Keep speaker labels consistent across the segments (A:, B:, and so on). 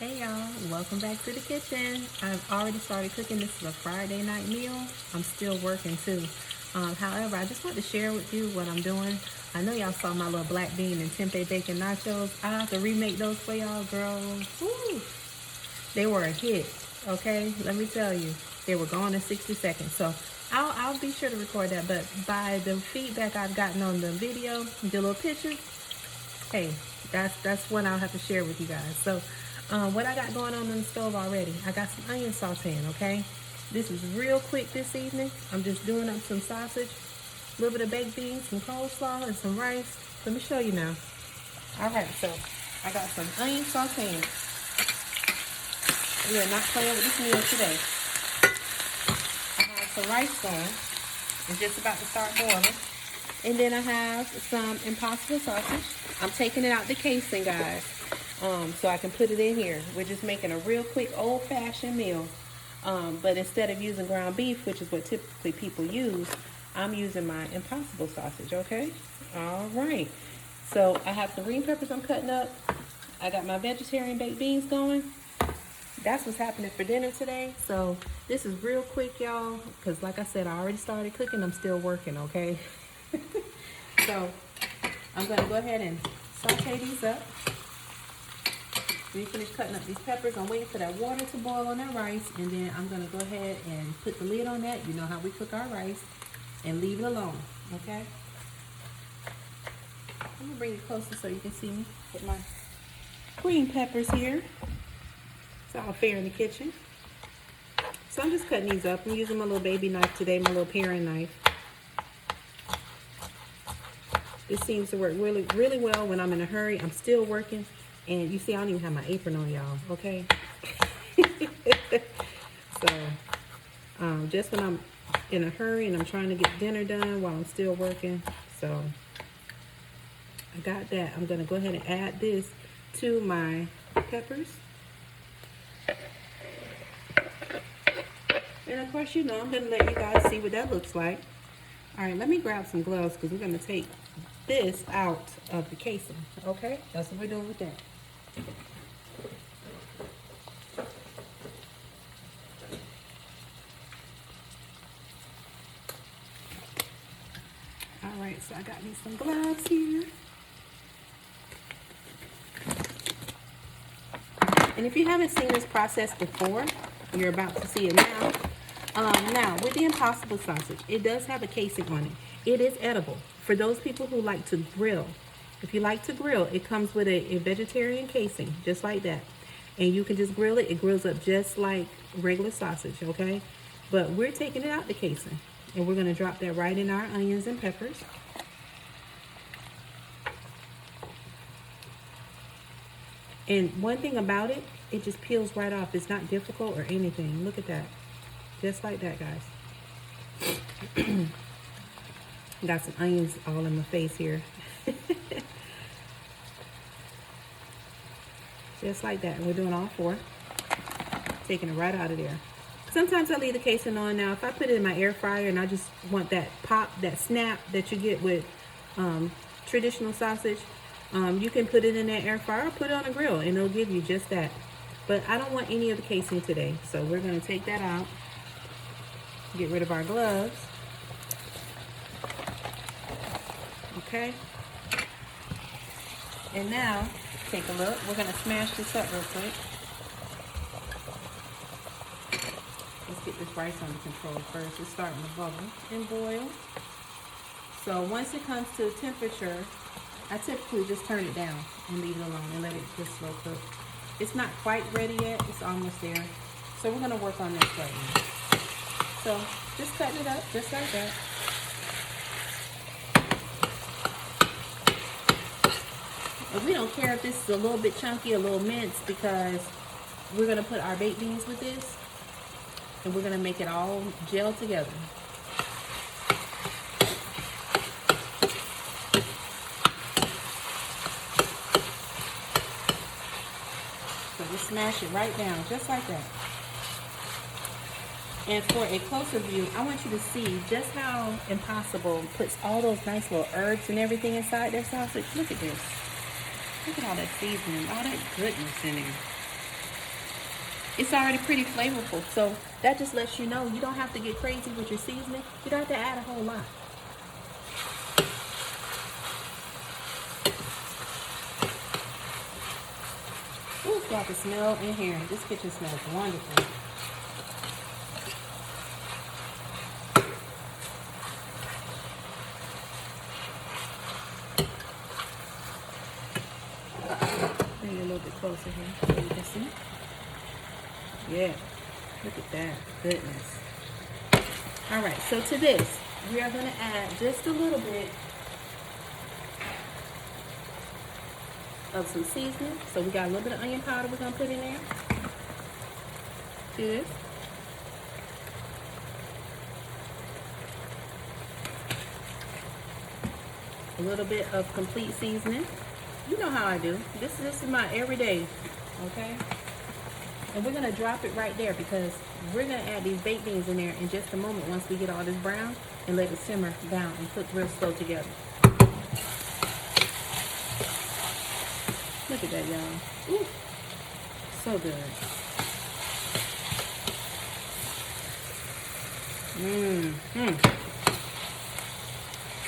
A: Hey y'all, welcome back to the kitchen. I've already started cooking. This is a Friday night meal. I'm still working too. However, I just want to share with you what I'm doing. I know y'all saw my little black bean and tempeh bacon nachos. I have to remake those for y'all, girls. Woo! They were a hit, okay? Let me tell you, they were gone in 60 seconds. So I'll be sure to record that. But by the feedback I've gotten on the video, the little pictures, hey, that's what I'll have to share with you guys. So what I got going on the stove already, I got some onion sauteing, okay? This is real quick this evening. I'm just doing up some sausage, a little bit of baked beans, some coleslaw, and some rice. Let me show you now. All right, so I got some onion sauteing. We are not playing with this meal today. I have some rice going. It's just about to start boiling. And then I have some Impossible sausage. I'm taking it out the casing, guys, so I can put it in here. We're just making a real quick old-fashioned meal. But instead of using ground beef, which is what typically people use, I'm using my Impossible sausage, okay? All right. So I have some green peppers I'm cutting up. I got my vegetarian baked beans going. That's what's happening for dinner today. So this is real quick, y'all, because like I said, I already started cooking. I'm still working, okay? So I'm going to go ahead and saute these up. When you finish cutting up these peppers, I'm waiting for that water to boil on that rice, and then I'm going to go ahead and put the lid on that. You know how we cook our rice, and leave it alone, okay? I'm going to bring it closer so you can see me. Put my green peppers here. It's all fair in the kitchen. So I'm just cutting these up. I'm using my little baby knife today, my little paring knife. This seems to work really, really well when I'm in a hurry. I'm still working. And you see, I don't even have my apron on, y'all, okay? So, just when I'm in a hurry and I'm trying to get dinner done while I'm still working. So, I got that. I'm going to go ahead and add this to my peppers. And, of course, you know, I'm going to let you guys see what that looks like. All right, let me grab some gloves because we're going to take this out of the casing, okay? That's what we're doing with that. All right, so I got me some gloves here. And if you haven't seen this process before, you're about to see it now. Now, with the Impossible sausage, it does have a casing on it. It is edible. For those people who like to grill, if you like to grill, it comes with a vegetarian casing, just like that. And you can just grill it. It grills up just like regular sausage, okay? But we're taking it out the casing. And we're going to drop that right in our onions and peppers. And one thing about it, it just peels right off. It's not difficult or anything. Look at that. Just like that, guys. Got some onions all in my face here. Just like that. And we're doing all four. Taking it right out of there. Sometimes I leave the casing on. Now, if I put it in my air fryer and I just want that pop, that snap that you get with traditional sausage, you can put it in that air fryer or put it on a grill and it'll give you just that. But I don't want any of the casing today. So we're going to take that out. Get rid of our gloves. Okay. And now, take a look. We're going to smash this up real quick. Let's get this rice under control first. It's starting to bubble and boil. So once it comes to temperature, I typically just turn it down and leave it alone and let it just slow cook. It's not quite ready yet. It's almost there. So we're going to work on this right now. So just cut it up just like that. And we don't care if this is a little bit chunky, a little minced, because we're going to put our baked beans with this. And we're going to make it all gel together. So just smash it right down, just like that. And for a closer view, I want you to see just how Impossible puts all those nice little herbs and everything inside their sausage. Look at this. Look at all that seasoning, all that goodness in there. it's already pretty flavorful. So that just lets you know you don't have to get crazy with your seasoning. You don't have to add a whole lot. Ooh, got the smell in here. This kitchen smells wonderful. Bring it a little bit closer here so you can see. Yeah, look at that goodness. All right, so to this, we are going to add just a little bit of some seasoning. So we got a little bit of onion powder we're going to put in there. This. A little bit of complete seasoning. You know how I do. This is my everyday, okay? And we're going to drop it right there because we're going to add these baked beans in there in just a moment once we get all this brown and let it simmer down and cook real slow together. Look at that, y'all. Ooh, so good.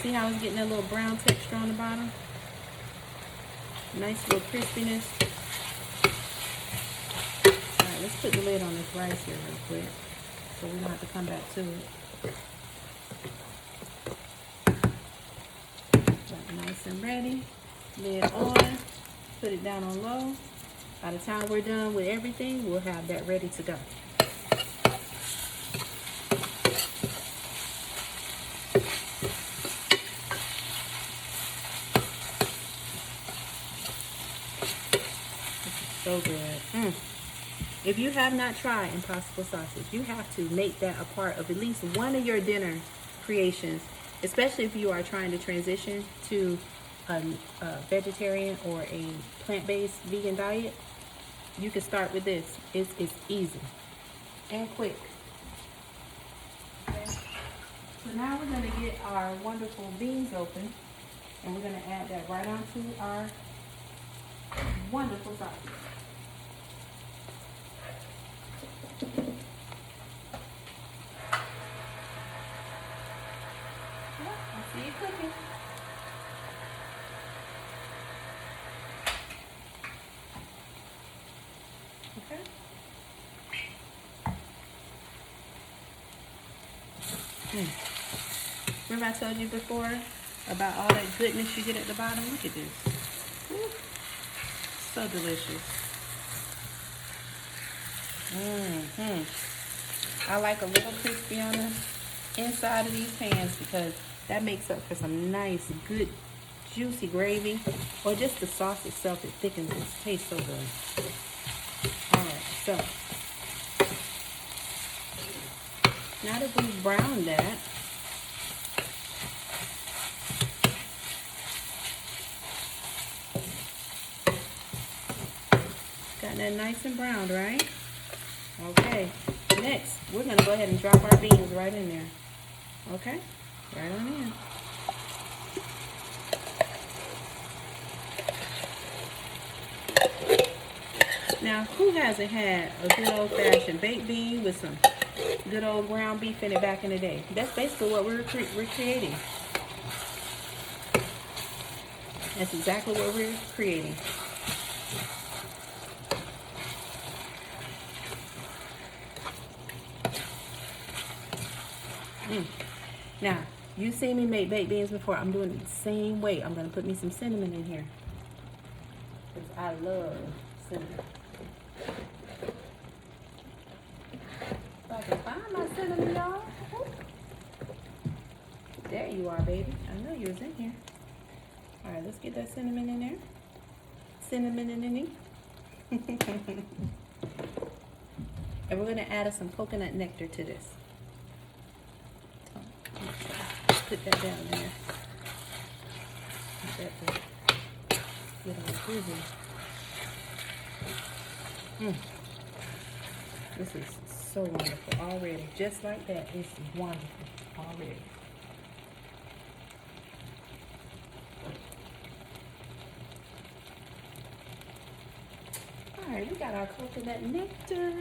A: See how it's getting that little brown texture on the bottom? Nice little crispiness. Alright, let's put the lid on this rice here real quick so we don't have to come back to it. Right, nice and ready. Lid on. Put it down on low. By the time we're done with everything, we'll have that ready to go. So good. If you have not tried Impossible Sausage, you have to make that a part of at least one of your dinner creations, especially if you are trying to transition to a vegetarian or a plant-based vegan diet. You can start with this. It's easy and quick. Okay. So now we're going to get our wonderful beans open, and we're going to add that right onto our wonderful sausage. I see it cooking. Okay. Remember I told you before about all that goodness you get at the bottom? Look at this. Woo. So delicious. I like a little crispy on the inside of these pans because that makes up for some nice, good, juicy gravy, or just the sauce itself. It thickens it. It tastes so good. Alright, so now that we've browned that, got that nice and browned, right? Okay, next we're going to go ahead and drop our beans right in there. Okay, right on in. Now, who hasn't had a good old-fashioned baked bean with some good old ground beef in it back in the day? That's basically what we're creating. That's exactly what we're creating. Now, you've seen me make baked beans before. I'm doing it the same way. I'm going to put me some cinnamon in here, because I love cinnamon. If I can find my cinnamon, y'all. There you are, baby. I know you was in here. All right, let's get that cinnamon in there. Cinnamon in there. And we're going to add some coconut nectar to this. Put that down there. Get all busy. This is so wonderful already. Just like that, it's wonderful already. All right, we got our coconut nectar.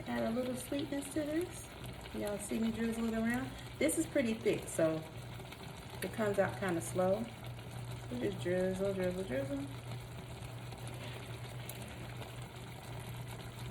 A: Add a little sweetness to this. Y'all see me drizzle it around? This is pretty thick, so it comes out kind of slow. So just drizzle, drizzle, drizzle.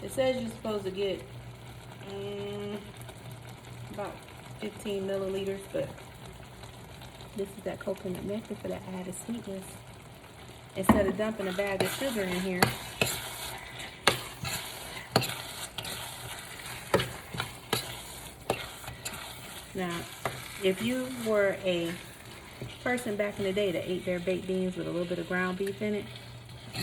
A: It says you're supposed to get about 15 milliliters, but this is that coconut nectar for that added sweetness. Instead of dumping a bag of sugar in here, now, if you were a person back in the day that ate their baked beans with a little bit of ground beef in it,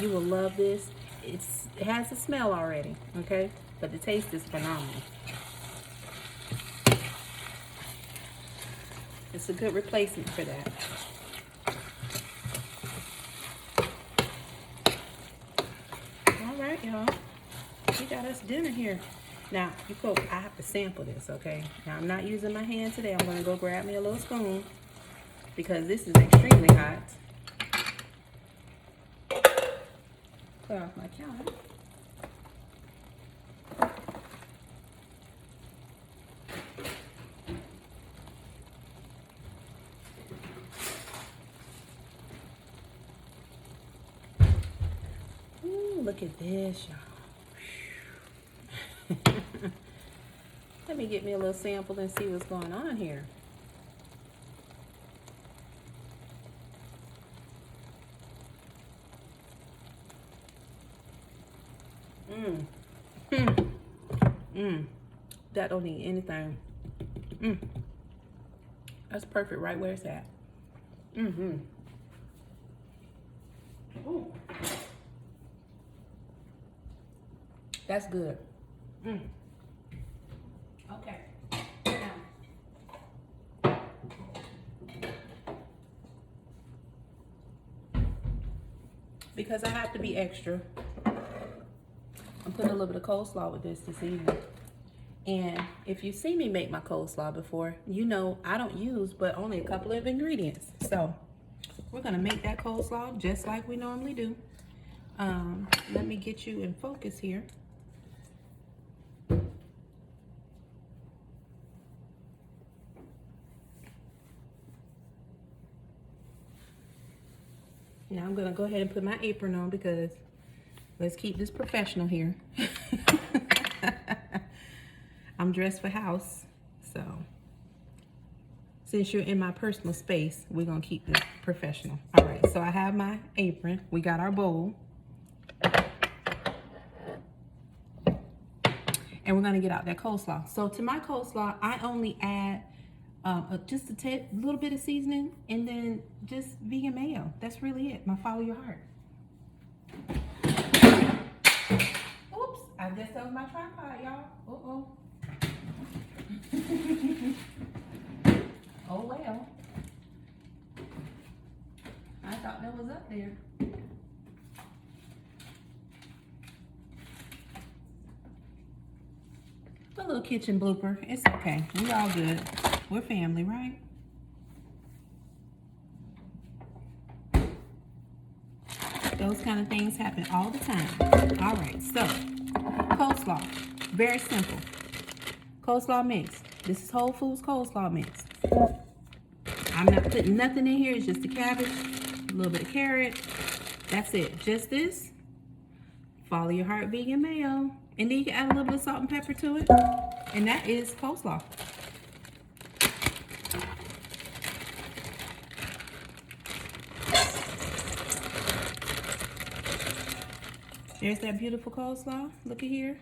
A: you will love this. It has a smell already, okay? But the taste is phenomenal. It's a good replacement for that. All right, y'all. We got us dinner here. Now, I have to sample this, okay? Now, I'm not using my hand today. I'm going to go grab me a little spoon because this is extremely hot. Clear off my counter. Ooh, look at this, y'all. Let me get me a little sample and see what's going on here. That don't need anything. That's perfect right where it's at. Ooh. That's good. Okay. Now, because I have to be extra, I'm putting a little bit of coleslaw with this evening. And if you've seen me make my coleslaw before, you know I don't use but only a couple of ingredients. So we're gonna make that coleslaw just like we normally do. Let me get you in focus here. Now I'm gonna go ahead and put my apron on because let's keep this professional here. I'm dressed for house, so since you're in my personal space, we're gonna keep this professional. All right, so I have my apron. We got our bowl. And we're gonna get out that coleslaw. So to my coleslaw, I only add just a little bit of seasoning and then just vegan mayo. That's really it. Now follow your heart. Oops, I guess that was my tripod, y'all. Uh-oh. Oh well. I thought that was up there. A little kitchen blooper. It's okay. We're all good. We're family, right? Those kind of things happen all the time. All right, so coleslaw. Very simple. Coleslaw mix. This is Whole Foods coleslaw mix. I'm not putting nothing in here. It's just the cabbage, a little bit of carrot. That's it. Just this. Follow your heart vegan mayo. And then you can add a little bit of salt and pepper to it. And that is coleslaw. There's that beautiful coleslaw. Look at here.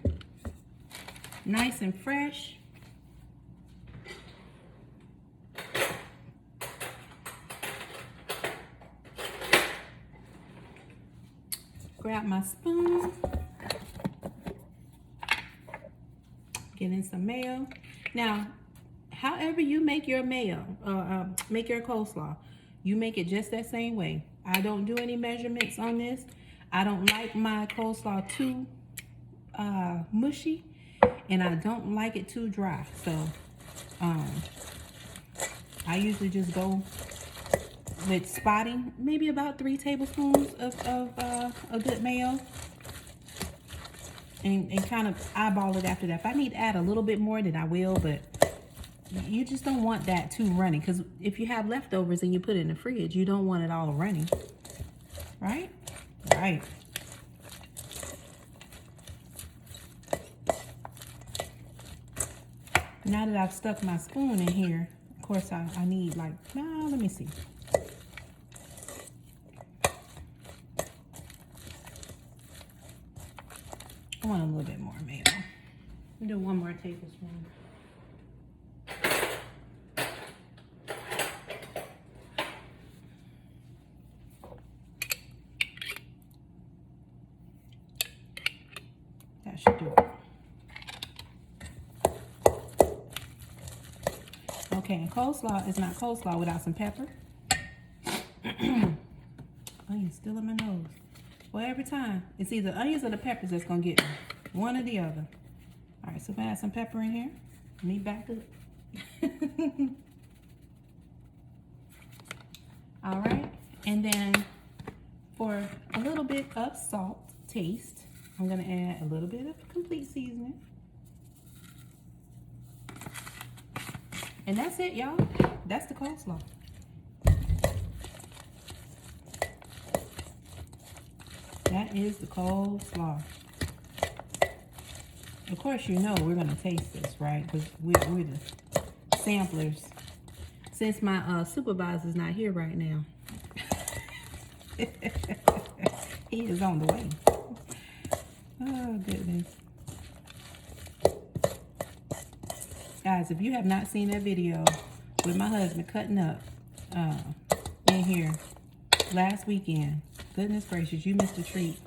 A: Nice and fresh. Grab my spoon. Get in some mayo. Now, however you make your mayo, make your coleslaw, you make it just that same way. I don't do any measurements on this. I don't like my coleslaw too mushy, and I don't like it too dry. So I usually just go with spotting, maybe about 3 tablespoons of a good mayo. And kind of eyeball it after that. If I need to add a little bit more, then I will, but you just don't want that too runny, because if you have leftovers and you put it in the fridge, you don't want it all runny, right? Right. Now that I've stuck my spoon in here, of course I need like, no, let me see. I want a little bit more mayo. Do 1 more tablespoon. That should do it. Okay, and coleslaw is not coleslaw without some pepper. Onions still in my nose. Well, every time, it's either onions or the peppers that's gonna get me. One or the other. All right, so I'm gonna add some pepper in here. Let me back up. All right, and then for a little bit of salt taste, I'm gonna add a little bit of complete seasoning. And that's it, y'all. That's the coleslaw. That is the coleslaw. Of course, you know we're gonna taste this, right? Because we're the samplers. Since my supervisor's not here right now, he is on the way. Oh goodness, guys! If you have not seen that video with my husband cutting up in here last weekend, goodness gracious, you missed a treat.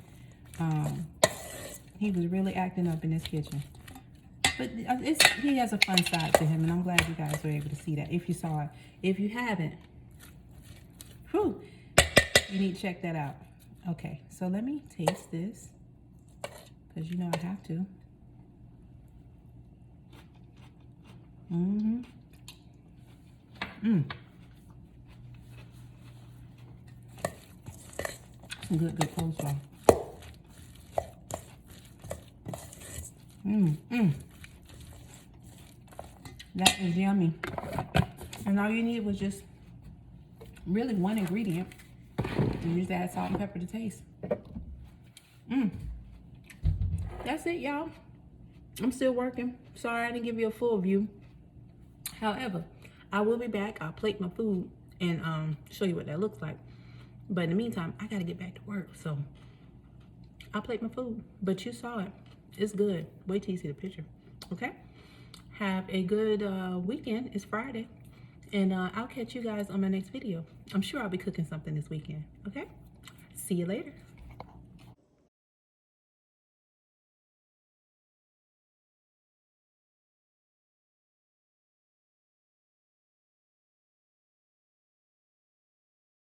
A: He was really acting up in this kitchen. But he has a fun side to him, and I'm glad you guys were able to see that. If you saw it. If you haven't, whew, you need to check that out. Okay, so let me taste this, because you know I have to. Some good coleslaw. That is yummy. And all you need was just really 1 ingredient. You just add salt and pepper to taste. That's it, y'all. I'm still working. Sorry I didn't give you a full view. However, I will be back. I'll plate my food and show you what that looks like. But in the meantime, I gotta get back to work, so I'll plate my food. But you saw it. It's good. Wait till you see the picture. Okay? Have a good weekend. It's Friday. And I'll catch you guys on my next video. I'm sure I'll be cooking something this weekend. Okay? See you later.